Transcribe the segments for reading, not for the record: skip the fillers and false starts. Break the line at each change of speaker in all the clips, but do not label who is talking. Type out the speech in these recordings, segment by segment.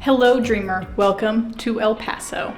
Hello dreamer, welcome to El Paso.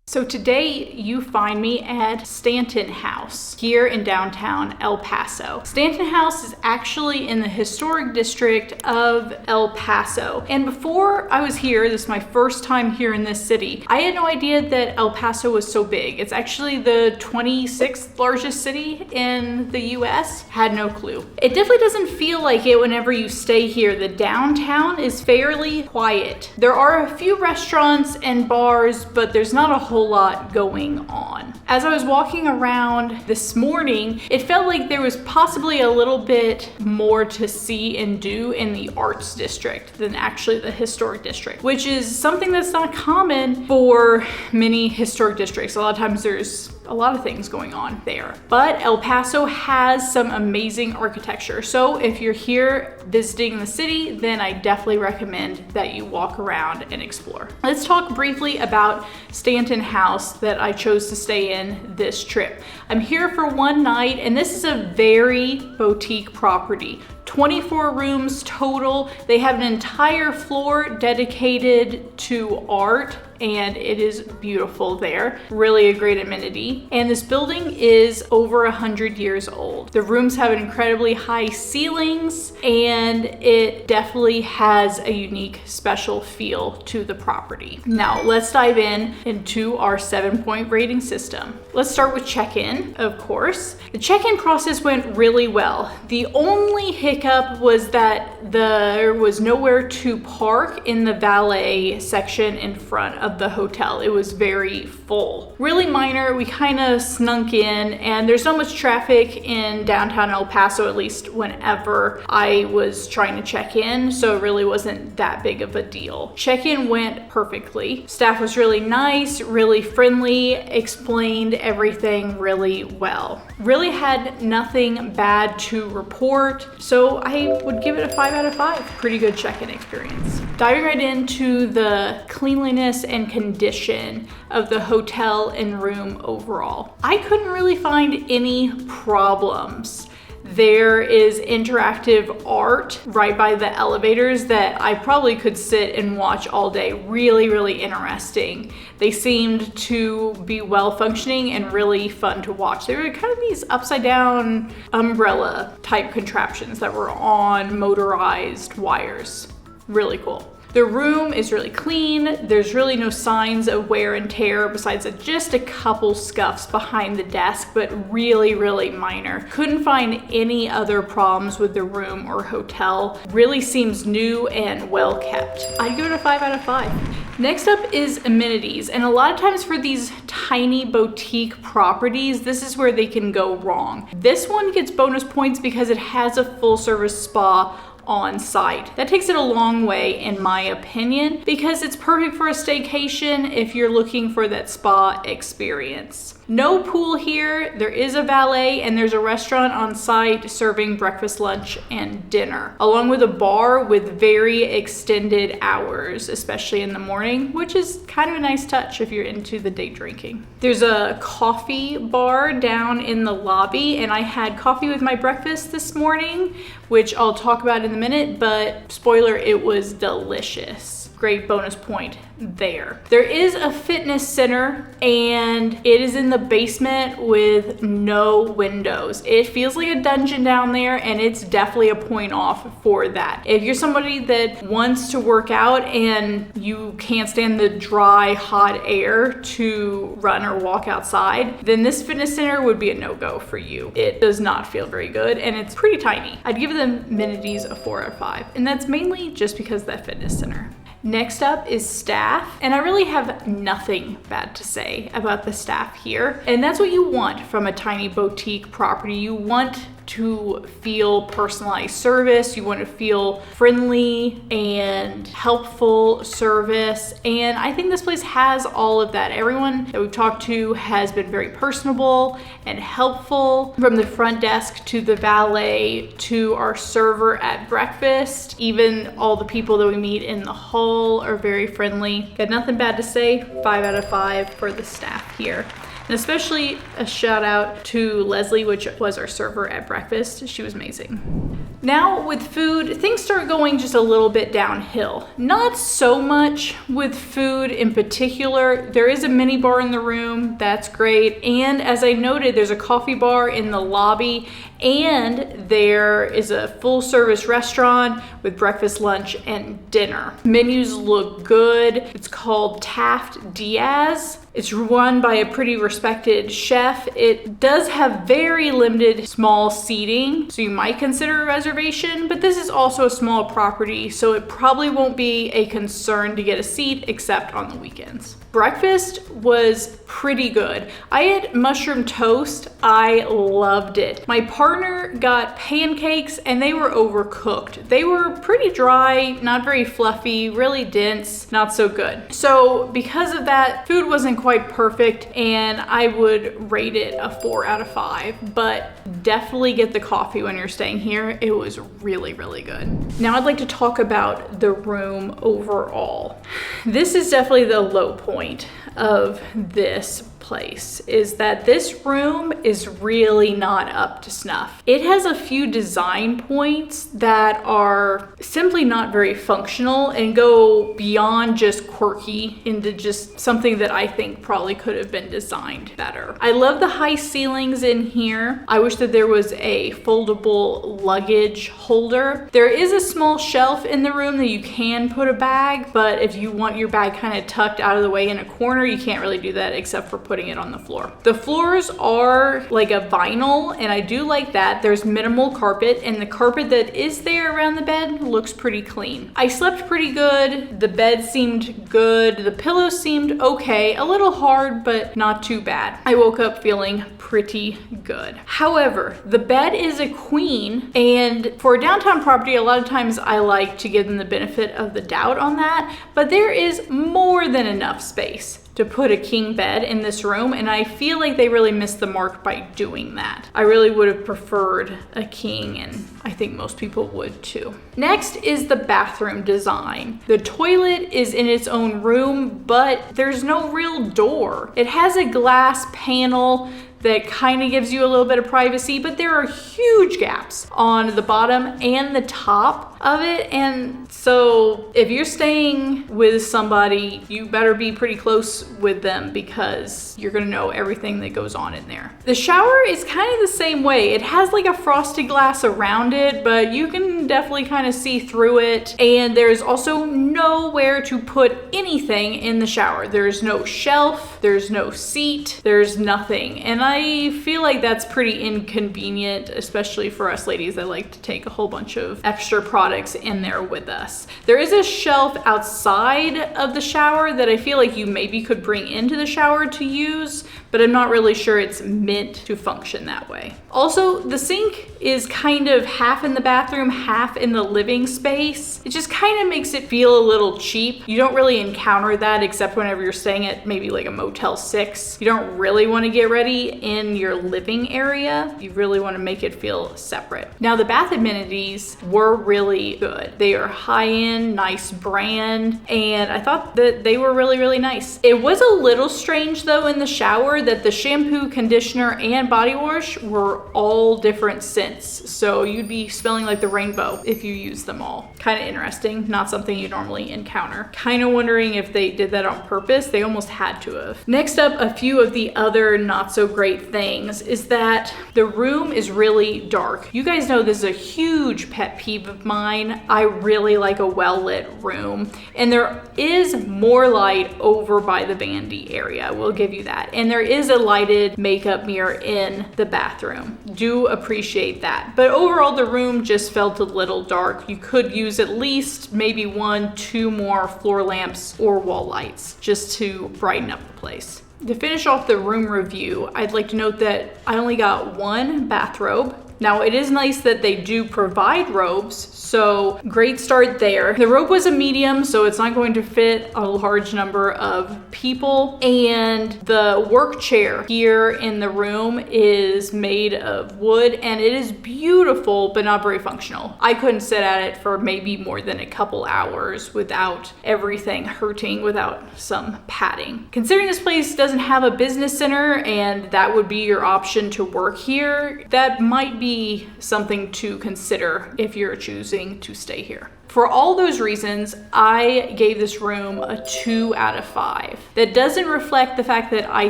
So today you find me at Stanton House here in downtown El Paso. Stanton House is actually in the historic district of El Paso. And before I was here, this is my first time here in this city, I had no idea that El Paso was so big. It's actually the 26th largest city in the US. Had no clue. It definitely doesn't feel like it whenever you stay here. The downtown is fairly quiet. There are a few restaurants and bars, but there's not a whole lot going on. As I was walking around this morning, it felt like there was possibly a little bit more to see and do in the arts district than actually the historic district, which is something that's not common for many historic districts. A lot of times there's a lot of things going on there. But El Paso has some amazing architecture. So if you're here visiting the city, then I definitely recommend that you walk around and explore. Let's talk briefly about Stanton House that I chose to stay in this trip. I'm here for one night, and this is a very boutique property. 24 rooms total. They have an entire floor dedicated to art, and it is beautiful there. Really a great amenity. And this building is over 100 years old. The rooms have incredibly high ceilings, and it definitely has a unique, special feel to the property. Now let's dive into our 7-point rating system. Let's start with check-in, of course. The check-in process went really well. The only hiccup was that there was nowhere to park in the valet section in front of the hotel. It was very full. Really minor. We kind of snunk in, and there's not much traffic in downtown El Paso, at least whenever I was trying to check in, so it really wasn't that big of a deal. Check-in went perfectly. Staff was really nice, really friendly, explained everything really well. Really had nothing bad to report, so I would give it a 5 out of 5. Pretty good check-in experience. Diving right into the cleanliness and condition of the hotel and room overall. I couldn't really find any problems. There is interactive art right by the elevators that I probably could sit and watch all day. Really, really interesting. They seemed to be well functioning and really fun to watch. They were kind of these upside down umbrella type contraptions that were on motorized wires. Really cool. The room is really clean. There's really no signs of wear and tear besides just a couple scuffs behind the desk, but really, really minor. Couldn't find any other problems with the room or hotel. Really seems new and well kept. I'd give it a 5 out of 5. Next up is amenities. And a lot of times for these tiny boutique properties, this is where they can go wrong. This one gets bonus points because it has a full service spa on site. That takes it a long way in my opinion, because it's perfect for a staycation if you're looking for that spa experience. No pool here. There is a valet, and there's a restaurant on site serving breakfast, lunch, and dinner, along with a bar with very extended hours, especially in the morning, which is kind of a nice touch if you're into the day drinking. There's a coffee bar down in the lobby, and I had coffee with my breakfast this morning, which I'll talk about in a minute, but spoiler, it was delicious. Great bonus point there. There is a fitness center, and it is in the basement with no windows. It feels like a dungeon down there, and it's definitely a point off for that. If you're somebody that wants to work out and you can't stand the dry, hot air to run or walk outside, then this fitness center would be a no-go for you. It does not feel very good, and it's pretty tiny. I'd give the amenities a 4 out of 5, and that's mainly just because of that fitness center. Next up is staff, and I really have nothing bad to say about the staff here. And that's what you want from a tiny boutique property. You want to feel personalized service. You want to feel friendly and helpful service. And I think this place has all of that. Everyone that we've talked to has been very personable and helpful, from the front desk to the valet to our server at breakfast. Even all the people that we meet in the hall are very friendly. Got nothing bad to say. 5 out of 5 for the staff here. And especially a shout out to Leslie, which was our server at breakfast. She was amazing. Now with food, things start going just a little bit downhill. Not so much with food in particular. There is a mini bar in the room, that's great. And as I noted, there's a coffee bar in the lobby, and there is a full service restaurant with breakfast, lunch, and dinner. Menus look good. It's called Taft Diaz. It's run by a pretty respected chef. It does have very limited small seating, so you might consider a reservation, but this is also a small property, so it probably won't be a concern to get a seat except on the weekends. Breakfast was pretty good. I had mushroom toast. I loved it. My partner got pancakes and they were overcooked. They were pretty dry, not very fluffy, really dense, not so good. So because of that, food wasn't quite perfect and I would rate it a 4 out of 5, but definitely get the coffee when you're staying here. It was really, really good. Now I'd like to talk about the room overall. This is definitely the low point of this place, is that this room is really not up to snuff. It has a few design points that are simply not very functional and go beyond just quirky into just something that I think probably could have been designed better. I love the high ceilings in here. I wish that there was a foldable luggage holder. There is a small shelf in the room that you can put a bag, but if you want your bag kind of tucked out of the way in a corner, you can't really do that except for putting it on the floor. The floors are like a vinyl, and I do like that. There's minimal carpet, and the carpet that is there around the bed looks pretty clean. I slept pretty good. The bed seemed good. The pillows seemed okay. A little hard, but not too bad. I woke up feeling pretty good. However, the bed is a queen, and for a downtown property, a lot of times I like to give them the benefit of the doubt on that, but there is more than enough space to put a king bed in this room, and I feel like they really missed the mark by doing that. I really would have preferred a king, and I think most people would too. Next is the bathroom design. The toilet is in its own room, but there's no real door. It has a glass panel that kind of gives you a little bit of privacy, but there are huge gaps on the bottom and the top of it. And so if you're staying with somebody, you better be pretty close with them because you're gonna know everything that goes on in there. The shower is kind of the same way. It has like a frosted glass around it, but you can definitely kind of see through it. And there's also nowhere to put anything in the shower. There's no shelf, there's no seat, there's nothing. And I feel like that's pretty inconvenient, especially for us ladies that like to take a whole bunch of extra products in there with us. There is a shelf outside of the shower that I feel like you maybe could bring into the shower to use, but I'm not really sure it's meant to function that way. Also, the sink is kind of half in the bathroom, half in the living space. It just kind of makes it feel a little cheap. You don't really encounter that except whenever you're staying at maybe like a Motel 6. You don't really want to get ready in your living area. You really want to make it feel separate. Now, the bath amenities were really good. They are high-end, nice brand, and I thought that they were really, really nice. It was a little strange though in the shower that the shampoo, conditioner, and body wash were all different scents. So you'd be smelling like the rainbow if you use them all. Kind of interesting, not something you normally encounter. Kind of wondering if they did that on purpose. They almost had to have. Next up, a few of the other not so great things is that the room is really dark. You guys know this is a huge pet peeve of mine. I really like a well-lit room, and there is more light over by the vanity area. We'll give you that. And there is a lighted makeup mirror in the bathroom. Do appreciate that. But overall, the room just felt a little dark. You could use at least maybe 1-2 more floor lamps or wall lights just to brighten up the place. To finish off the room review, I'd like to note that I only got one bathrobe. Now, it is nice that they do provide robes, so great start there. The robe was a medium, so it's not going to fit a large number of people. And the work chair here in the room is made of wood, and it is beautiful, but not very functional. I couldn't sit at it for maybe more than a couple hours without everything hurting, without some padding. Considering this place doesn't have a business center and that would be your option to work here, that might be something to consider if you're choosing to stay here. For all those reasons, I gave this room a 2 out of 5. That doesn't reflect the fact that I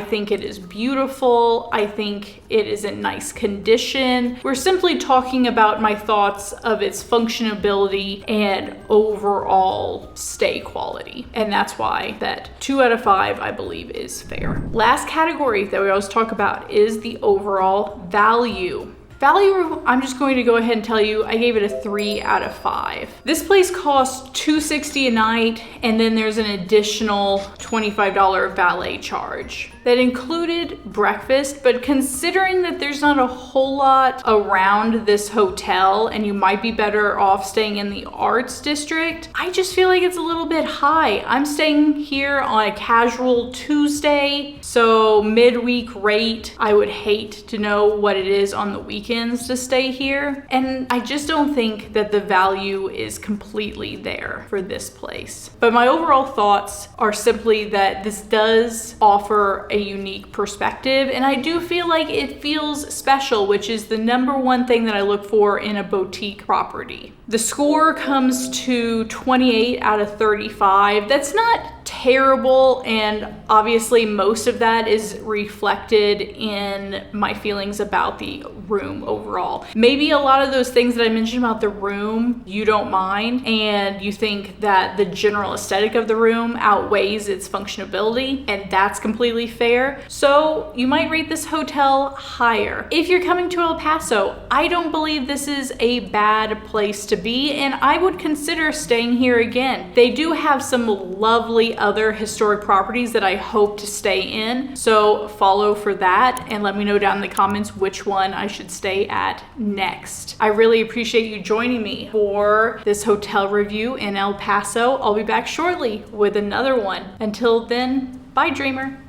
think it is beautiful. I think it is in nice condition. We're simply talking about my thoughts of its functionality and overall stay quality. And that's why that 2 out of 5, I believe, is fair. Last category that we always talk about is the overall value. Value, I'm just going to go ahead and tell you, I gave it a 3 out of 5. This place costs $260 a night, and then there's an additional $25 valet charge. That included breakfast, but considering that there's not a whole lot around this hotel and you might be better off staying in the arts district, I just feel like it's a little bit high. I'm staying here on a casual Tuesday, so midweek rate. I would hate to know what it is on the weekends to stay here, and I just don't think that the value is completely there for this place. But my overall thoughts are simply that this does offer a unique perspective, and I do feel like it feels special, which is the number one thing that I look for in a boutique property. The score comes to 28 out of 35. That's not terrible, and obviously most of that is reflected in my feelings about the room overall. Maybe a lot of those things that I mentioned about the room you don't mind, and you think that the general aesthetic of the room outweighs its functionality, and that's completely fair. So you might rate this hotel higher. If you're coming to El Paso, I don't believe this is a bad place to be, and I would consider staying here again. They do have some lovely other historic properties that I hope to stay in, so follow for that and let me know down in the comments which one I should stay at next. I really appreciate you joining me for this hotel review in El Paso. I'll be back shortly with another one. Until then, bye, dreamer.